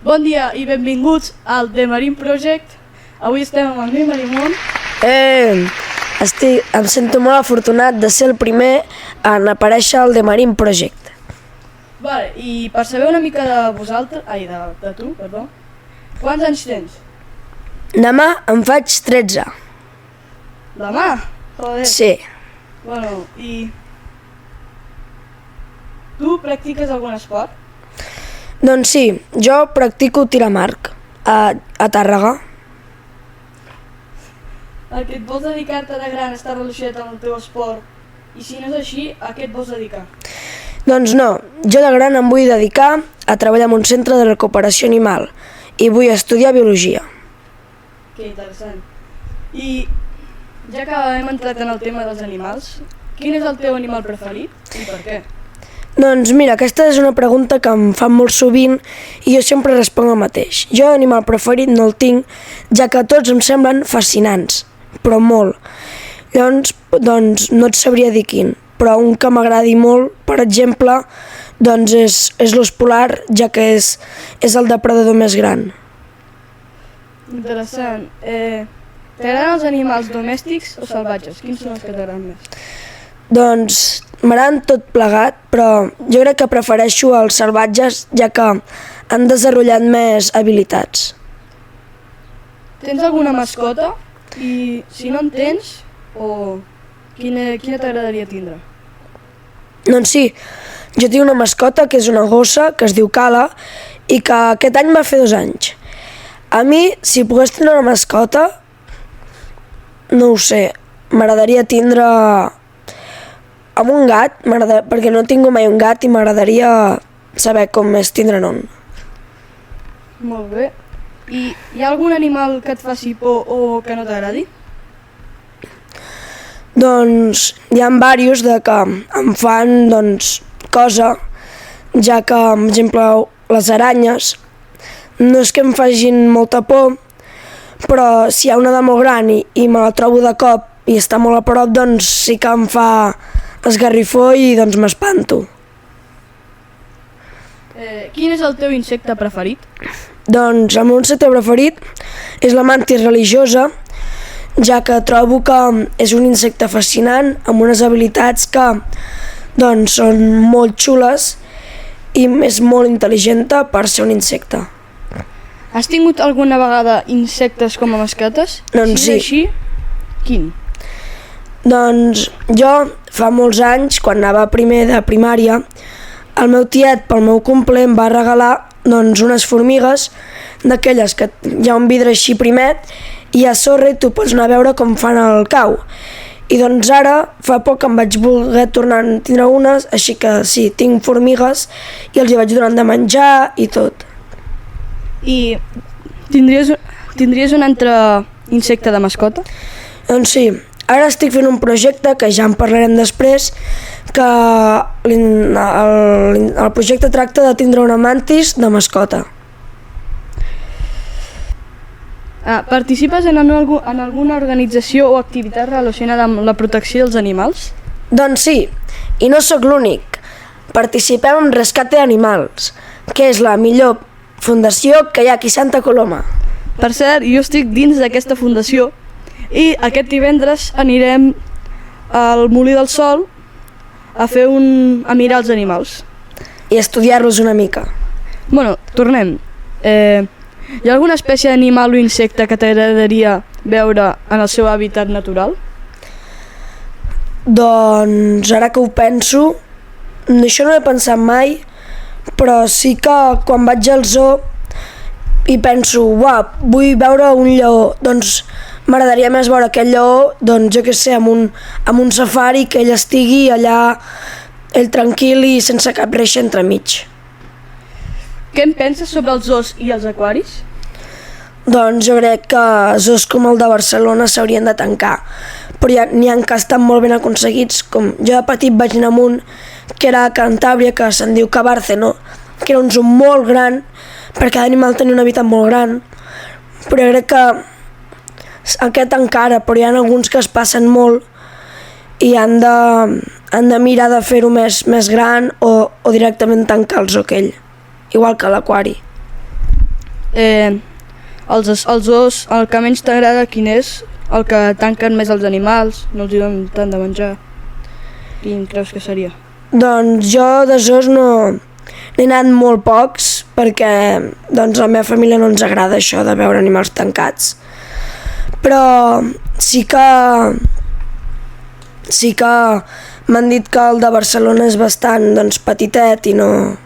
Bon dia i benvinguts al The Marine Project. Avui estem amb el meu Marimón. Em sento molt afortunat de ser el primer en aparèixer al The Marine Project. Vale, i per saber una mica de vosaltres, de tu, perdó, quants anys tens? Demà em faig 13. Demà? Joder. Sí. Bueno, i tu practiques algun esport? Doncs sí, jo practico tir amb arc a Tàrrega. A què et vols dedicar-te de gran està relacionat amb el teu esport? I si no és així, a què et vols dedicar? Doncs no, jo de gran em vull dedicar a treballar en un centre de recuperació animal i vull estudiar biologia. Que interessant. I ja que hem entrat en el tema dels animals, quin és el teu animal preferit i per què? Doncs mira, aquesta és una pregunta que em fan molt sovint i jo sempre responc el mateix. Jo animal preferit no el tinc, ja que tots em semblen fascinants, però molt. Llavors, doncs no et sabria dir quin, però un que m'agradi molt, per exemple, doncs és l'ós polar, ja que és el depredador més gran. Interessant. T'agraden els animals domèstics o salvatges? Quins són els que t'agraden més? Doncs m'agraden tot plegat, però jo crec que prefereixo els salvatges, ja que han desenvolupat més habilitats. Tens alguna mascota? I si no en tens, quina t'agradaria tindre? Doncs sí, jo tinc una mascota que és una gossa, que es diu Cala, i que aquest any va fer 2 anys. A mi, si pogués tindre una mascota, no ho sé, m'agradaria tindre amb un gat, perquè no tinc mai un gat i m'agradaria saber com és tindre'n un. Molt bé. I hi ha algun animal que et faci por o que no t'agradi? Doncs hi ha diversos que em fan cosa, ja que, per exemple, les aranyes no és que em facin molta por, però si hi ha una de molt gran i me la trobo de cop i està molt a prop, doncs sí que em fa esgarrifó i doncs m'espanto. Quin és el teu insecte preferit? Doncs el meu insecte preferit és la màntis religiosa, ja que trobo que és un insecte fascinant amb unes habilitats que doncs són molt xules i és molt intel·ligenta per ser un insecte. Has tingut alguna vegada insectes com a mascotes? Doncs si és així, quin? Doncs jo fa molts anys, quan anava a primer de primària, el meu tiet pel meu cumple em va regalar unes formigues d'aquelles que hi ha un vidre així primet i a sorra tu pots anar a veure com fan el cau. I doncs ara, fa poc em vaig voler tornar a tindre unes, així que sí, tinc formigues i els hi vaig donant de menjar i tot. I tindries un altre insecte de mascota? Doncs sí, ara estic fent un projecte que ja en parlarem després, que el projecte tracta de tindre una mantis de mascota. Participes en alguna organització o activitat relacionada amb la protecció dels animals? Doncs sí, i no sóc l'únic. Participem en Rescate Animals, que és la millor fundació que hi ha aquí a Santa Coloma. Per cert, jo estic dins d'aquesta fundació i aquest divendres anirem al Molí del Sol a mirar els animals. I estudiar-los una mica. Bueno, tornem. Hi ha alguna espècie d'animal o insecte que t'agradaria veure en el seu hàbitat natural? Doncs ara que ho penso, això no ho he pensat mai, però sí que quan vaig al zoo i penso, vull veure un lleó, doncs m'agradaria més veure aquest lleó, doncs jo què sé, amb un safari, que ell estigui allà, ell tranquil i sense cap reixa entremig. Què en penses sobre els zoos i els aquaris? Doncs jo crec que zoos com el de Barcelona s'haurien de tancar, però n'hi ha que estan molt ben aconseguits, com jo de petit vaig anar amb un que era a Cantàbria, que se'n diu Cabárceno, que era un zoo molt gran, perquè cada animal tenia un hàbitat molt gran, però jo crec que aquest encara, però hi ha alguns que es passen molt i han de mirar de fer-ho més gran o directament tancar el zoo aquell, igual que l'aquari. els os, el que menys t'agrada, quin és? El que tanquen més els animals, no els donen tant de menjar. Quin creus que seria? Doncs jo de zoos n'he anat molt pocs perquè doncs, a la meva família no ens agrada això de veure animals tancats. Però sí que m'han dit que el de Barcelona és bastant doncs, petitet i no...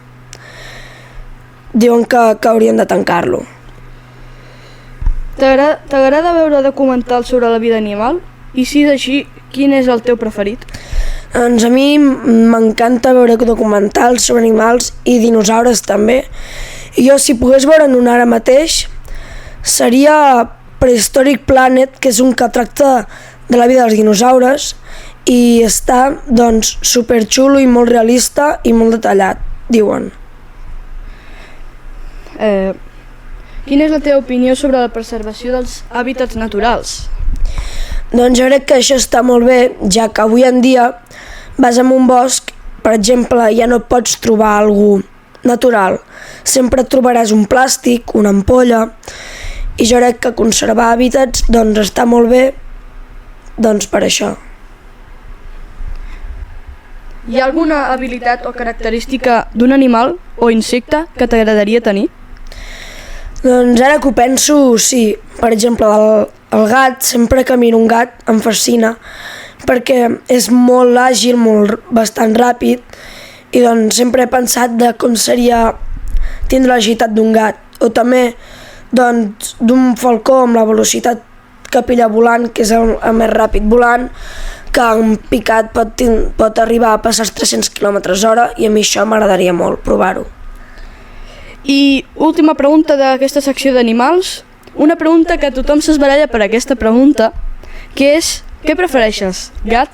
Diuen que haurien de tancar-lo. T'agrada veure documentals sobre la vida animal? I si és així, quin és el teu preferit? Doncs a mi m'encanta veure documentals sobre animals i dinosaures també. I jo, si pogués veure'n un ara mateix, seria Prehistoric Planet, que és un que tracta de la vida dels dinosaures i està doncs, superxulo i molt realista i molt detallat, diuen. Quina és la teva opinió sobre la preservació dels hàbitats naturals? Doncs jo crec que això està molt bé, ja que avui en dia vas a un bosc, per exemple, ja no pots trobar alguna cosa natural. Sempre trobaràs un plàstic, una ampolla, i jo crec que conservar hàbitats doncs, està molt bé doncs, per això. Hi ha alguna habilitat o característica d'un animal o insecte que t'agradaria tenir? Doncs ara que ho penso, sí. Per exemple, el gat, sempre que miro un gat em fascina perquè és molt àgil, bastant ràpid i doncs sempre he pensat de com seria tindre l'agilitat d'un gat o també doncs, d'un falcó amb la velocitat que pilla volant, que és el més ràpid volant, que un picat pot arribar a passar els 300 km/h i a mi això m'agradaria molt provar-ho. I última pregunta d'aquesta secció d'animals, una pregunta que tothom s'esbaralla per aquesta pregunta, que és, què prefereixes, gat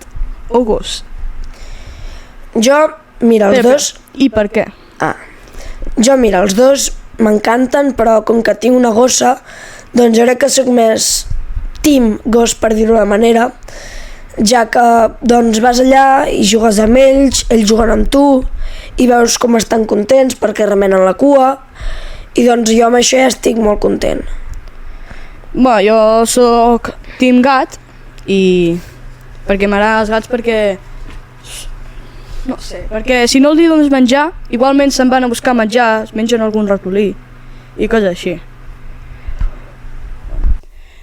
o gos? Jo, mira, els dos... I per què? Jo, mira, els dos m'encanten, però com que tinc una gossa, doncs jo crec que soc més team gos, per dir-ho de manera, ja que doncs, vas allà i jugues amb ells juguen amb tu, i veus com estan contents perquè remenen la cua, i doncs jo amb això ja estic molt content. Bé, jo soc team gat, i perquè m'agraden els gats perquè... No sé, perquè si no els dones menjar, igualment se'n van a buscar menjar, es mengen algun ratolí i coses així.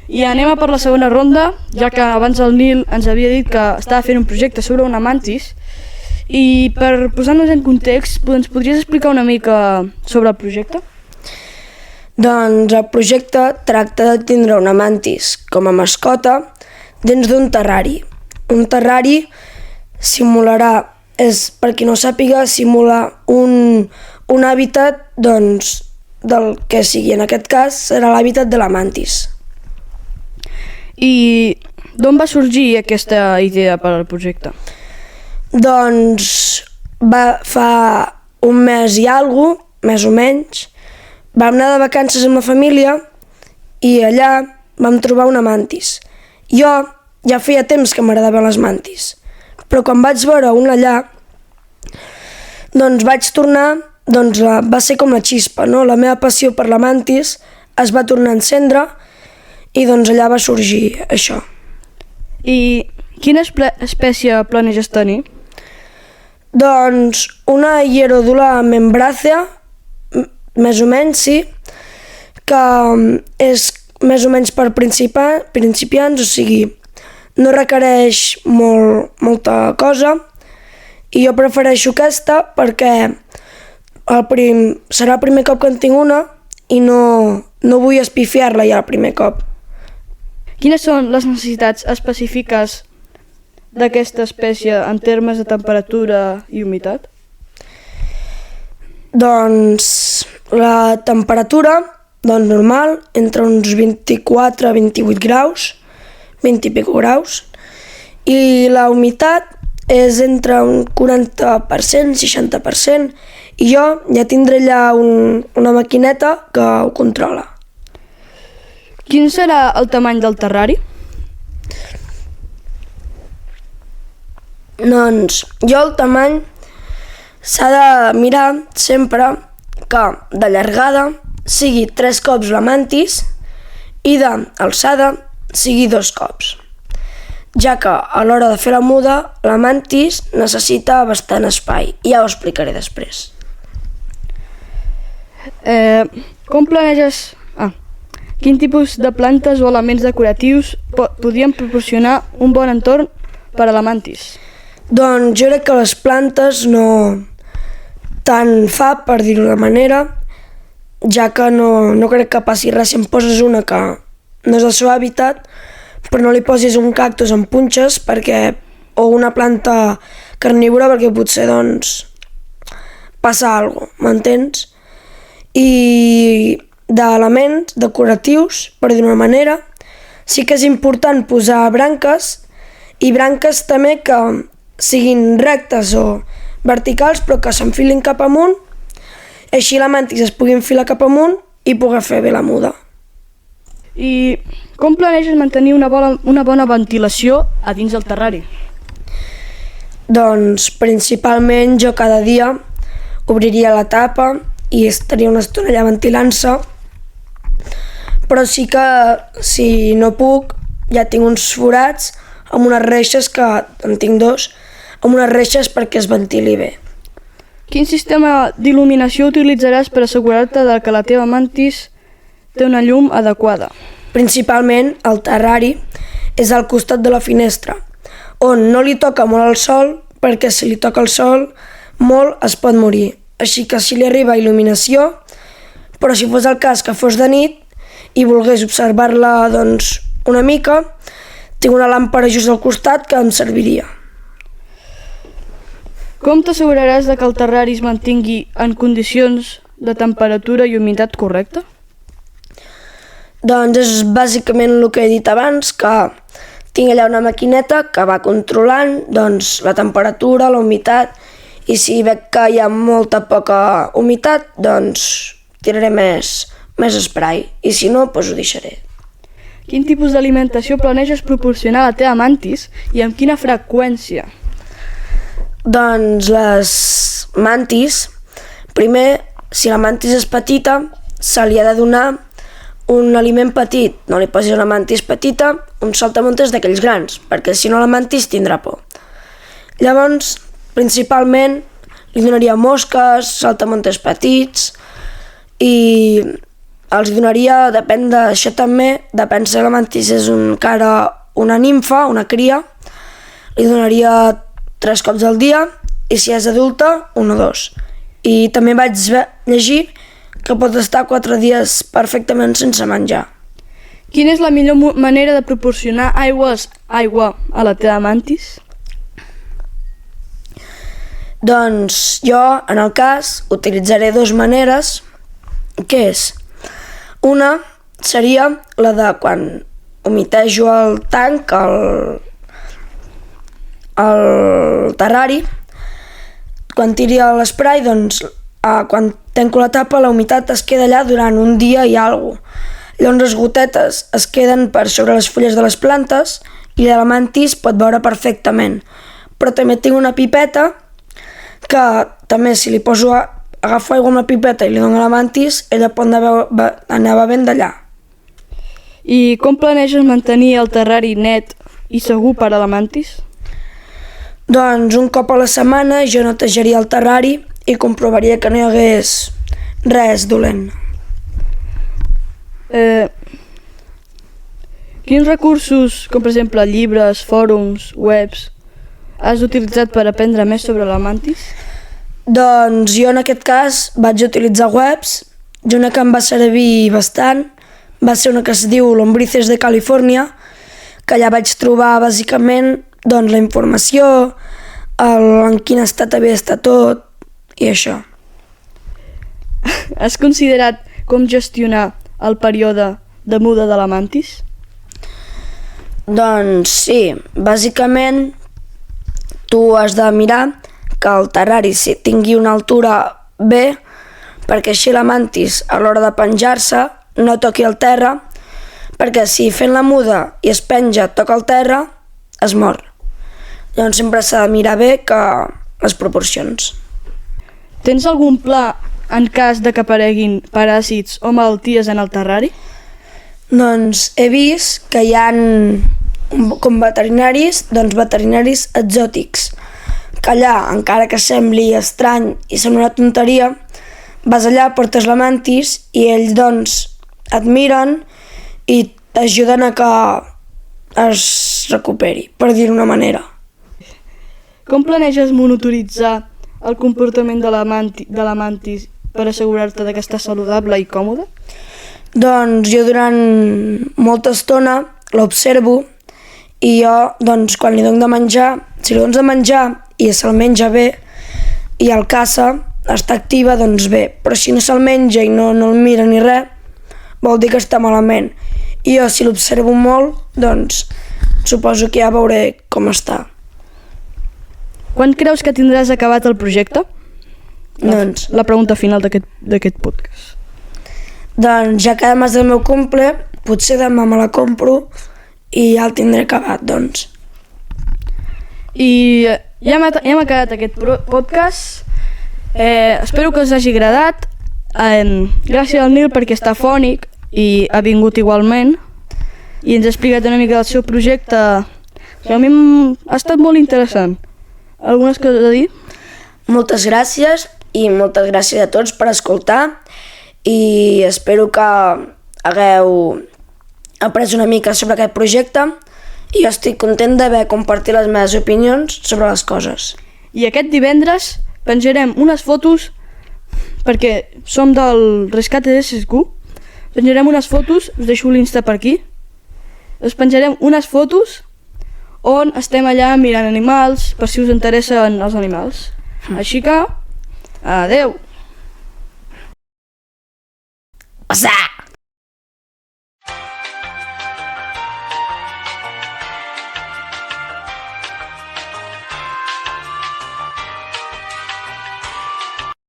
I anem a per la segona ronda, ja que abans el Nil ens havia dit que estava fent un projecte sobre una mantis, i per posar-nos en context, ens podries explicar una mica sobre el projecte? Doncs el projecte tracta de tindre una mantis com a mascota dins d'un terrari. Un terrari simularà, per qui no sàpiga, simula un hàbitat doncs, del que sigui. En aquest cas serà l'hàbitat de la mantis. I d'on va sorgir aquesta idea per al projecte? Doncs fa un mes i alguna cosa, més o menys, vam anar de vacances amb la família i allà vam trobar una mantis. Jo ja feia temps que m'agradaven les mantis, però quan vaig veure una allà, doncs vaig tornar, doncs va ser com la xispa, no? La meva passió per la mantis es va tornar a encendre i doncs allà va sorgir això. I quina espècie planeges tenir? Doncs una Hierodula membràcea, més o menys, sí, que és més o menys per principiants, o sigui, no requereix molta cosa, i jo prefereixo aquesta perquè serà el primer cop que en tinc una i no vull espifiar-la ja el primer cop. Quines són les necessitats específiques d'aquesta espècie en termes de temperatura i humitat? Doncs la temperatura normal, entre uns 24 a 28 graus, 20 i pico graus, i la humitat és entre un 40%, 60%, i jo ja tindré allà una maquineta que ho controla. Quin serà el tamany del terrari? Doncs jo el tamany s'ha de mirar sempre que de llargada sigui 3 cops la mantis i d'alçada sigui 2 cops, ja que a l'hora de fer la muda la mantis necessita bastant espai, i ja ho explicaré després. Com planeges... Quin tipus de plantes o elements decoratius podrien proporcionar un bon entorn per a la mantis? Doncs jo crec que les plantes no tant fa, per dir-ho d'una manera, ja que no crec que passi res si em poses una que no és el seu hàbitat, però no li posis un cactus amb punxes o una planta carnívora perquè potser doncs passa alguna cosa, m'entens? I d'elements decoratius, per dir-ho d'una manera, sí que és important posar branques, i branques també que siguin rectes o verticals però que s'enfilin cap amunt, així la mantis es pugui enfilar cap amunt i pugui fer bé la muda. I com planeges mantenir una bona ventilació a dins del terrari? Doncs principalment jo cada dia obriria la tapa i estaria una estona allà ventilant-se, però sí que si no puc ja tinc uns forats amb unes reixes, que en tinc 2, amb unes reixes perquè es ventili bé. Quin sistema d'il·luminació utilitzaràs per assegurar-te que la teva mantis té una llum adequada? Principalment el terrari és al costat de la finestra, on no li toca molt el sol, perquè si li toca el sol molt es pot morir. Així que si li arriba il·luminació, però si fos el cas que fos de nit i volgués observar-la doncs, una mica, tinc una làmpara just al costat que em serviria. Com t'asseguraràs que el terrari es mantingui en condicions de temperatura i humitat correcta? Doncs és bàsicament el que he dit abans, que tinc allà una maquineta que va controlant doncs, la temperatura, la humitat, i si veig que hi ha molta poca humitat, doncs tiraré més spray, i si no, doncs ho deixaré. Quin tipus d'alimentació planeges proporcionar a la teva mantis i amb quina freqüència? Doncs les mantis, primer, si la mantis és petita, se li ha de donar un aliment petit. No li posis una mantis petita, un saltamontes d'aquells grans, perquè si no la mantis tindrà por. Llavors, principalment, li donaria mosques, saltamontes petits, i els donaria, depèn d'això també, depèn si la mantis és una nimfa, una cria, li donaria 3 cops al dia, i si és adulta, 1 o 2. I també vaig llegir que pot estar 4 dies perfectament sense menjar. Quina és la millor manera de proporcionar aigua a la teva mantis? Doncs jo, en el cas, utilitzaré 2 maneres, que és, una seria la de quan humitejo el tanc, el terrari, quan tiri l'esprai, doncs quan tanco la tapa la humitat es queda allà durant un dia i alguna cosa. Llavors les gotetes es queden per sobre les fulles de les plantes i la mantis pot veure perfectament. Però també tinc una pipeta que també si li poso agafo aigua amb la pipeta i li dono a la mantis, ella pot anar bevent d'allà. I com planeges mantenir el terrari net i segur per a la mantis? Doncs un cop a la setmana jo netejaria el terrari i comprovaria que no hi hagués res dolent. Quins recursos, com per exemple llibres, fòrums, webs, has utilitzat per aprendre més sobre la mantis? Doncs jo en aquest cas vaig utilitzar webs, i una que em va servir bastant va ser una que es diu Lombrices de Califòrnia, que allà vaig trobar bàsicament doncs, la informació, en quin estat havia estat tot i això. Has considerat com gestionar el període de muda de la mantis? Doncs sí, bàsicament tu has de mirar que el terrari tingui una altura bé, perquè així la mantis a l'hora de penjar-se no toqui el terra, perquè si fent la muda i es penja toca el terra, es mor. Llavors sempre s'ha de mirar bé que les proporcions. Tens algun pla en cas de que apareguin paràsits o malalties en el terrari? Doncs he vist que hi ha com veterinaris, veterinaris exòtics, que allà, encara que sembli estrany i sembli una tonteria, vas allà, portes la mantis i ells et miren i t'ajuden a que es recuperi, per dir-ho d'una manera. Com planeges monitoritzar el comportament de la mantis per assegurar-te que està saludable i còmode? Doncs jo durant molta estona l'observo i jo, quan li dono de menjar, si li dones de menjar i se'l menja bé i el caça està activa, doncs bé, però si no se'l menja i no el mira ni res, vol dir que està malament. I jo, si l'observo molt, doncs suposo que ja veuré com està. Quan creus que tindràs acabat el projecte? Doncs La pregunta final d'aquest podcast. Doncs ja que demà és el meu cumple, potser demà me la compro i ja el tindré acabat, doncs. I ja hem acabat aquest podcast. Espero que us hagi agradat. Gràcies al Nil perquè està fònic i ha vingut igualment i ens ha explicat una mica del seu projecte. A mi ha estat molt interessant. Algunes coses a dir? Moltes gràcies i moltes gràcies a tots per escoltar i espero que hagueu après una mica sobre aquest projecte i jo estic content d'haver compartit les meves opinions sobre les coses. I aquest divendres penjarem unes fotos, perquè som del Rescate de SSQ, penjarem unes fotos, us deixo l'Insta per aquí, us penjarem unes fotos on estem allà mirant animals, per si us interessen els animals. Així que, adeu! Passar!